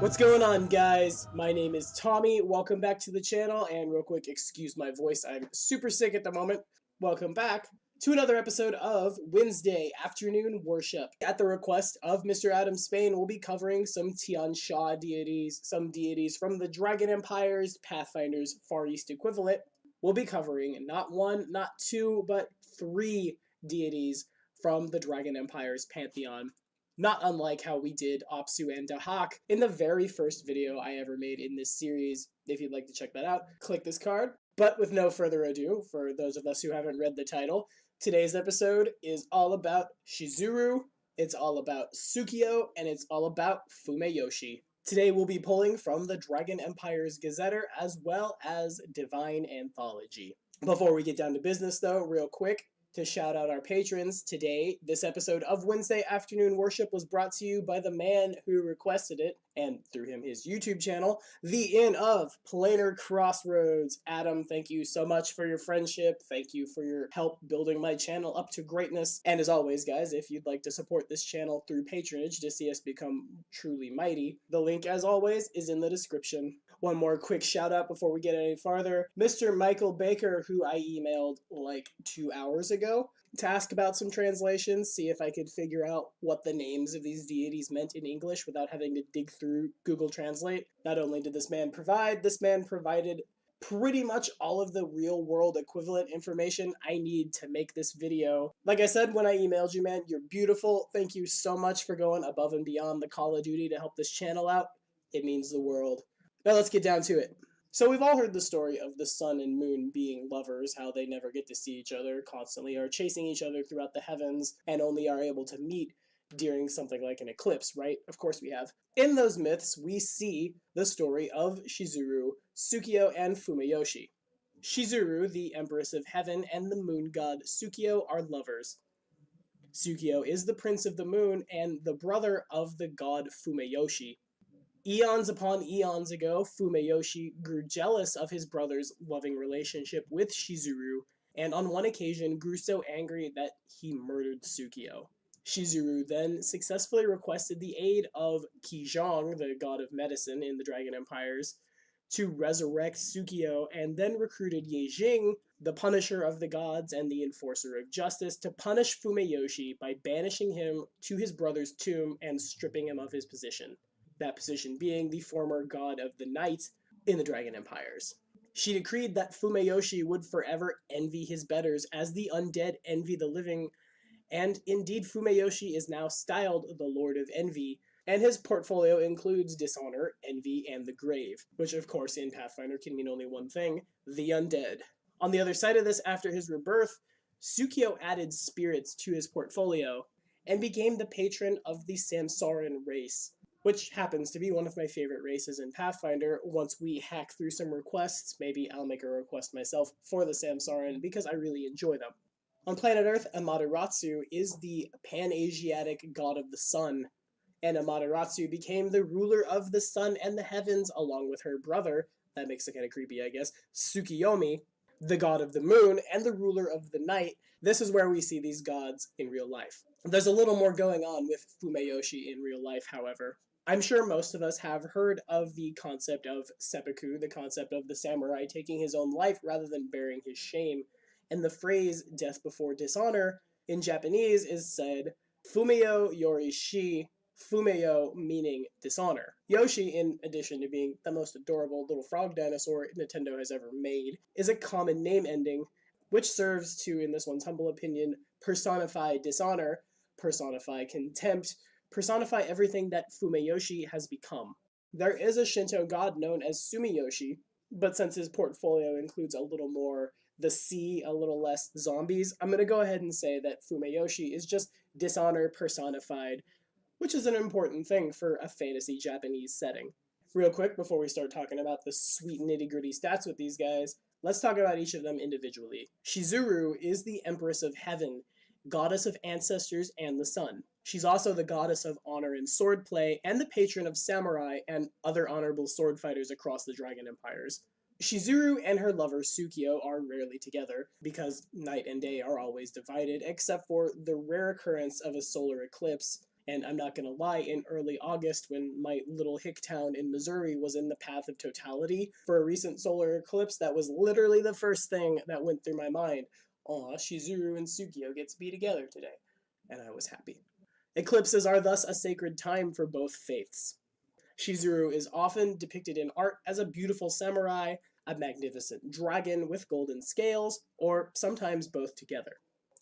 What's going on, guys? My name is Tommy. Welcome back to the channel, and real quick, excuse my voice. I'm super sick at the moment. Welcome back to another episode of Wednesday Afternoon Worship. At the request of Mr. Adam Spain, we'll be covering some Tian Sha deities, some deities from the Dragon Empire's Pathfinder's Far East equivalent. We'll be covering not one, not two, but three deities from the Dragon Empire's pantheon. Not unlike how we did Apsu and Dahak in the very first video I ever made in this series. If you'd like to check that out, click this card. But with no further ado, for those of us who haven't read the title, today's episode is all about Shizuru, it's all about Tsukiyo, and it's all about Fumeiyoshi. Today we'll be pulling from the Dragon Empire's Gazetter as well as Divine Anthology. Before we get down to business though, real quick, to shout out our patrons, today, this episode of Wednesday Afternoon Worship was brought to you by the man who requested it, and through him his YouTube channel, the Inn of Planar Crossroads. Adam, thank you so much for your friendship. Thank you for your help building my channel up to greatness. And as always, guys, if you'd like to support this channel through patronage to see us become truly mighty, the link, as always, is in the description. One more quick shout out before we get any farther. Mr. Michael Baker, who I emailed like 2 hours ago to ask about some translations, see if I could figure out what the names of these deities meant in English without having to dig through Google Translate. Not only did this man provided pretty much all of the real world equivalent information I need to make this video. Like I said when I emailed you, man, you're beautiful. Thank you so much for going above and beyond the call of duty to help this channel out. It means the world. Now let's get down to it. So we've all heard the story of the sun and moon being lovers, how they never get to see each other, constantly are chasing each other throughout the heavens, and only are able to meet during something like an eclipse, right? Of course we have. In those myths, we see the story of Shizuru, Tsukiyo, and Fumeiyoshi. Shizuru, the Empress of Heaven, and the moon god Tsukiyo are lovers. Tsukiyo is the prince of the moon and the brother of the god Fumeiyoshi. Eons upon eons ago, Fumeiyoshi grew jealous of his brother's loving relationship with Shizuru, and on one occasion grew so angry that he murdered Tsukiyo. Shizuru then successfully requested the aid of Qizhong, the god of medicine in the Dragon Empires, to resurrect Tsukiyo, and then recruited Yejing, the punisher of the gods and the enforcer of justice, to punish Fumeiyoshi by banishing him to his brother's tomb and stripping him of his position. That position being the former god of the night in the Dragon Empires. She decreed that Fumeiyoshi would forever envy his betters as the undead envy the living, and indeed Fumeiyoshi is now styled the Lord of Envy, and his portfolio includes Dishonor, Envy, and the Grave, which of course in Pathfinder can mean only one thing, the undead. On the other side of this, after his rebirth, Tsukiyo added spirits to his portfolio, and became the patron of the Samsaran race, which happens to be one of my favorite races in Pathfinder. Once we hack through some requests, maybe I'll make a request myself for the Samsaran because I really enjoy them. On planet Earth, Amaterasu is the Pan-Asiatic god of the sun, and Amaterasu became the ruler of the sun and the heavens along with her brother, that makes it kind of creepy I guess, Tsukiyomi, the god of the moon and the ruler of the night. This is where we see these gods in real life. There's a little more going on with Fumeiyoshi in real life, however. I'm sure most of us have heard of the concept of seppuku, the concept of the samurai taking his own life rather than bearing his shame. And the phrase death before dishonor in Japanese is said Fumeyo Yorishi, Fumeyo meaning dishonor. Yoshi, in addition to being the most adorable little frog dinosaur Nintendo has ever made, is a common name ending, which serves to, in this one's humble opinion, personify dishonor, personify contempt, personify everything that Fumeiyoshi has become. There is a Shinto god known as Sumiyoshi, but since his portfolio includes a little more the sea, a little less zombies, I'm going to go ahead and say that Fumeiyoshi is just dishonor personified, which is an important thing for a fantasy Japanese setting. Real quick, before we start talking about the sweet nitty-gritty stats with these guys, let's talk about each of them individually. Shizuru is the Empress of Heaven, goddess of ancestors and the sun. She's also the goddess of honor and swordplay, and the patron of samurai and other honorable sword fighters across the Dragon Empires. Shizuru and her lover Tsukiyo are rarely together, because night and day are always divided, except for the rare occurrence of a solar eclipse, And I'm not gonna lie, in early August, when my little hick town in Missouri was in the path of totality for a recent solar eclipse, that was literally the first thing that went through my mind. Aw, Shizuru and Tsukiyo get to be together today. And I was happy. Eclipses are thus a sacred time for both faiths. Shizuru is often depicted in art as a beautiful samurai, a magnificent dragon with golden scales, or sometimes both together.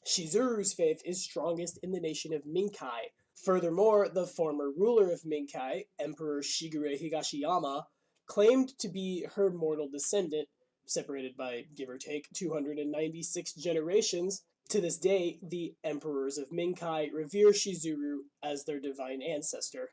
Shizuru's faith is strongest in the nation of Minkai. Furthermore, the former ruler of Minkai, Emperor Shigure Higashiyama, claimed to be her mortal descendant, separated by, give or take, 296 generations. To this day, the emperors of Minkai revere Shizuru as their divine ancestor.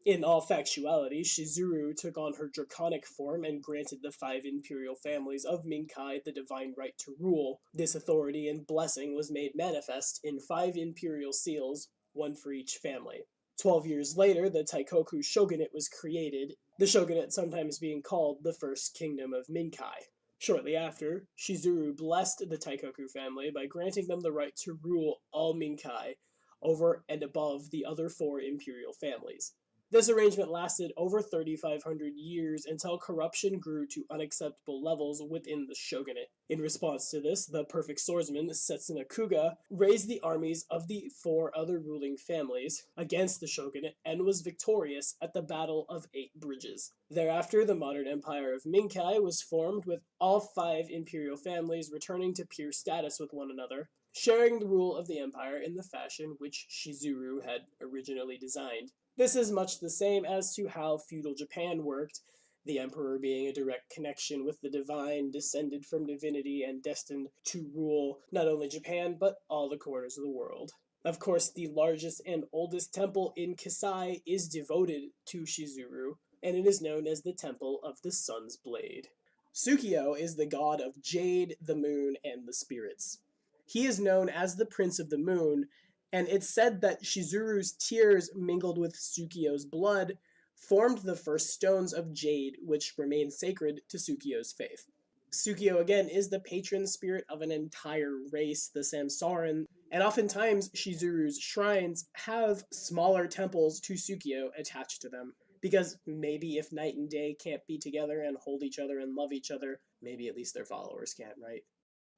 In all factuality, Shizuru took on her draconic form and granted the 5 imperial families of Minkai the divine right to rule. This authority and blessing was made manifest in 5 imperial seals, one for each family. 12 years later, the Taikoku shogunate was created, the shogunate sometimes being called the First Kingdom of Minkai. Shortly after, Shizuru blessed the Taikoku family by granting them the right to rule all Minkai over and above the other 4 imperial families. This arrangement lasted over 3,500 years until corruption grew to unacceptable levels within the shogunate. In response to this, the perfect swordsman Setsuna Kuga raised the armies of the 4 other ruling families against the shogunate and was victorious at the Battle of 8 Bridges. Thereafter, the modern empire of Minkai was formed, with all 5 imperial families returning to peer status with one another, sharing the rule of the empire in the fashion which Shizuru had originally designed. This is much the same as to how feudal Japan worked, the emperor being a direct connection with the divine, descended from divinity and destined to rule not only Japan, but all the corners of the world. Of course, the largest and oldest temple in Kasai is devoted to Shizuru, and it is known as the Temple of the Sun's Blade. Tsukiyo is the god of jade, the moon, and the spirits. He is known as the Prince of the Moon, and it's said that Shizuru's tears mingled with Tsukiyo's blood formed the first stones of jade, which remain sacred to Tsukiyo's faith. Tsukiyo, again, is the patron spirit of an entire race, the Samsaran, and oftentimes Shizuru's shrines have smaller temples to Tsukiyo attached to them. Because maybe if night and day can't be together and hold each other and love each other, maybe at least their followers can, right?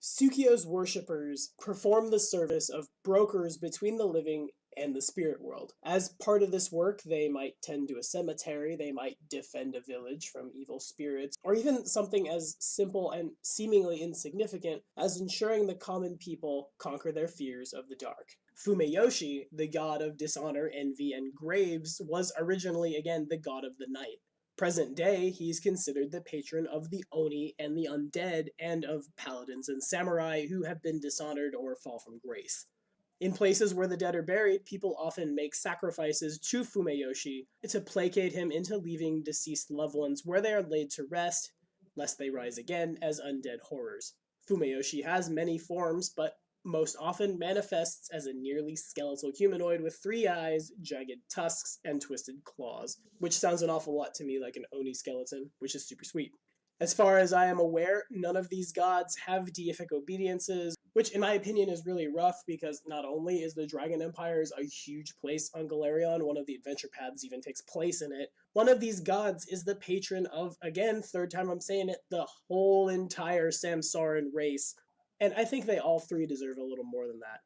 Tsukiyo's worshippers perform the service of brokers between the living and the spirit world. As part of this work, they might tend to a cemetery, they might defend a village from evil spirits, or even something as simple and seemingly insignificant as ensuring the common people conquer their fears of the dark. Fumeiyoshi, the god of dishonor, envy, and graves, was originally, again, the god of the night. Present day, he's considered the patron of the Oni and the undead, and of paladins and samurai who have been dishonored or fall from grace. In places where the dead are buried, people often make sacrifices to Fumeiyoshi to placate him into leaving deceased loved ones where they are laid to rest, lest they rise again as undead horrors. Fumeiyoshi has many forms, but most often manifests as a nearly skeletal humanoid with 3 eyes, jagged tusks, and twisted claws, which sounds an awful lot to me like an Oni skeleton, which is super sweet. As far as I am aware, none of these gods have deific obediences, which in my opinion is really rough because not only is the Dragon Empire a huge place on Galarion, one of the adventure paths even takes place in it, one of these gods is the patron of, again, 3rd time I'm saying it, the whole entire Samsaran race. And I think they all 3 deserve a little more than that.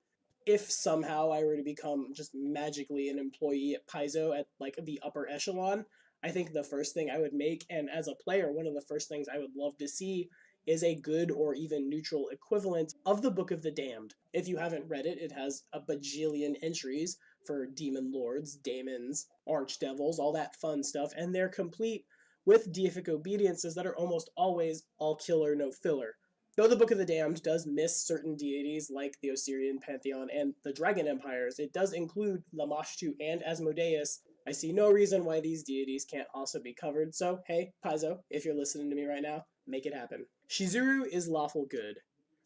If somehow I were to become just magically an employee at Paizo at like the upper echelon, I think the first thing I would make, and as a player, one of the first things I would love to see, is a good or even neutral equivalent of the Book of the Damned. If you haven't read it, it has a bajillion entries for demon lords, daemons, archdevils, all that fun stuff, and they're complete with deific obediences that are almost always all killer, no filler. Though the Book of the Damned does miss certain deities like the Osirian Pantheon and the Dragon Empires, it does include Lamashtu and Asmodeus. I see no reason why these deities can't also be covered, so hey, Paizo, if you're listening to me right now, make it happen. Shizuru is lawful good.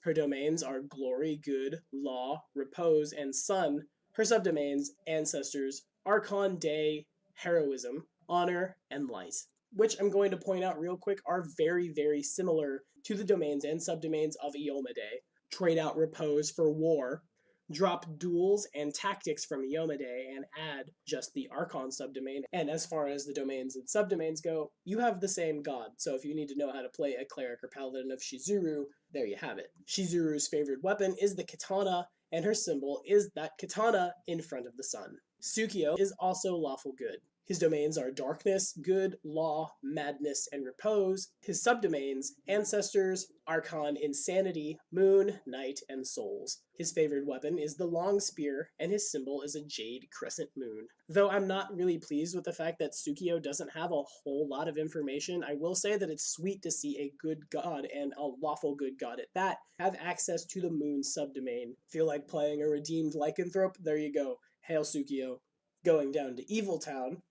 Her domains are glory, good, law, repose, and sun. Her subdomains, ancestors, archon, day, heroism, honor, and light, which I'm going to point out real quick are very, very similar to the domains and subdomains of Iomedae. Trade out repose for war, Drop duels and tactics from Iyomide and add just the Archon subdomain. And as far as the domains and subdomains go, you have the same god. So if you need to know how to play a cleric or paladin of Shizuru, there you have it. Shizuru's favorite weapon is the katana, and her symbol is that katana in front of the sun. Tsukiyo is also lawful good. His domains are darkness, good, law, madness, and repose. His subdomains, ancestors, archon, insanity, moon, night, and souls. His favorite weapon is the long spear, and his symbol is a jade crescent moon. Though I'm not really pleased with the fact that Tsukiyo doesn't have a whole lot of information, I will say that it's sweet to see a good god, and a lawful good god at that, have access to the moon subdomain. Feel like playing a redeemed lycanthrope? There you go. Hail Tsukiyo. Going down to Evil Town,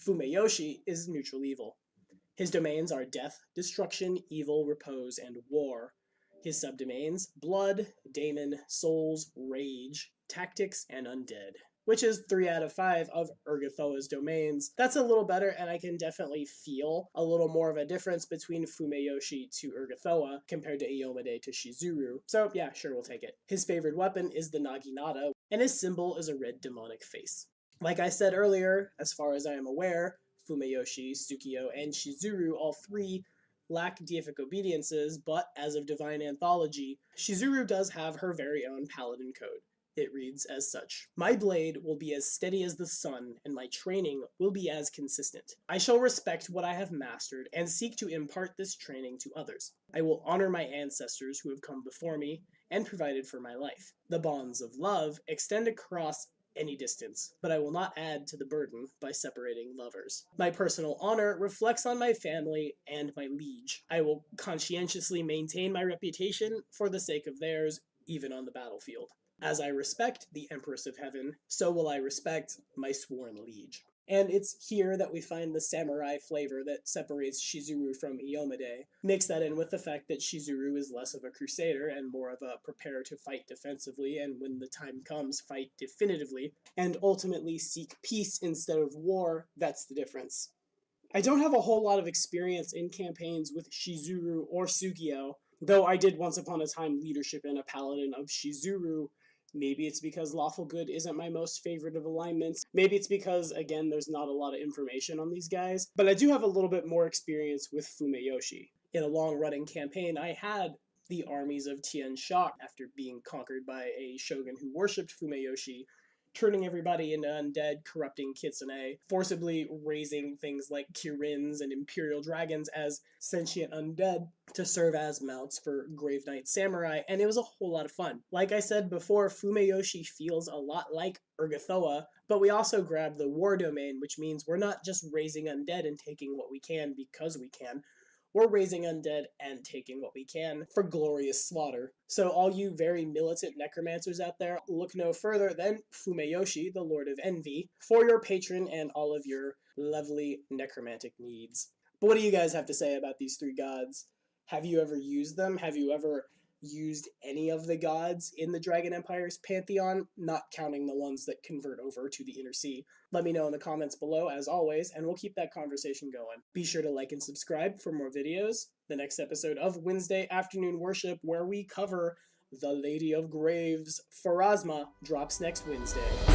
Fumeiyoshi is neutral evil. His domains are death, destruction, evil, repose, and war. His subdomains, blood, daemon, souls, rage, tactics, and undead. Which is 3 out of 5 of Urgathoa's domains. That's a little better, and I can definitely feel a little more of a difference between Fumeiyoshi to Urgathoa compared to Iyomide to Shizuru. So yeah, sure, we'll take it. His favorite weapon is the Naginata, and his symbol is a red demonic face. Like I said earlier, as far as I am aware, Fumeiyoshi, Tsukiyo, and Shizuru, all 3 lack deific obediences, but as of Divine Anthology, Shizuru does have her very own paladin code. It reads as such: "My blade will be as steady as the sun, and my training will be as consistent. I shall respect what I have mastered, and seek to impart this training to others. I will honor my ancestors who have come before me, and provided for my life. The bonds of love extend across any distance, but I will not add to the burden by separating lovers. My personal honor reflects on my family and my liege. I will conscientiously maintain my reputation for the sake of theirs, even on the battlefield. As I respect the Empress of Heaven, so will I respect my sworn liege." And it's here that we find the samurai flavor that separates Shizuru from Iyomide. Mix that in with the fact that Shizuru is less of a crusader and more of a prepare to fight defensively, and when the time comes, fight definitively, and ultimately seek peace instead of war. That's the difference. I don't have a whole lot of experience in campaigns with Shizuru or Tsukiyo, though I did once upon a time leadership in a paladin of Shizuru. Maybe it's because lawful good isn't my most favorite of alignments. Maybe it's because, again, there's not a lot of information on these guys. But I do have a little bit more experience with Fumeiyoshi. In a long-running campaign, I had the armies of Tien Shak after being conquered by a shogun who worshipped Fumeiyoshi, turning everybody into undead, corrupting kitsune, forcibly raising things like kirins and imperial dragons as sentient undead to serve as mounts for Grave Knight Samurai, and it was a whole lot of fun. Like I said before, Fumeiyoshi feels a lot like Urgathoa, but we also grab the war domain, which means we're not just raising undead and taking what we can because we can. We're raising undead and taking what we can for glorious slaughter. So all you very militant necromancers out there, look no further than Fumeiyoshi, the Lord of Envy, for your patron and all of your lovely necromantic needs. But what do you guys have to say about these 3 gods? Have you ever used them? Have you ever used any of the gods in the Dragon Empire's pantheon, not counting the ones that convert over to the Inner Sea? Let me know in the comments below, as always, and we'll keep that conversation going. Be sure to like and subscribe for more videos. The next episode of Wednesday Afternoon Worship, where we cover the Lady of Graves, Pharasma, drops next Wednesday.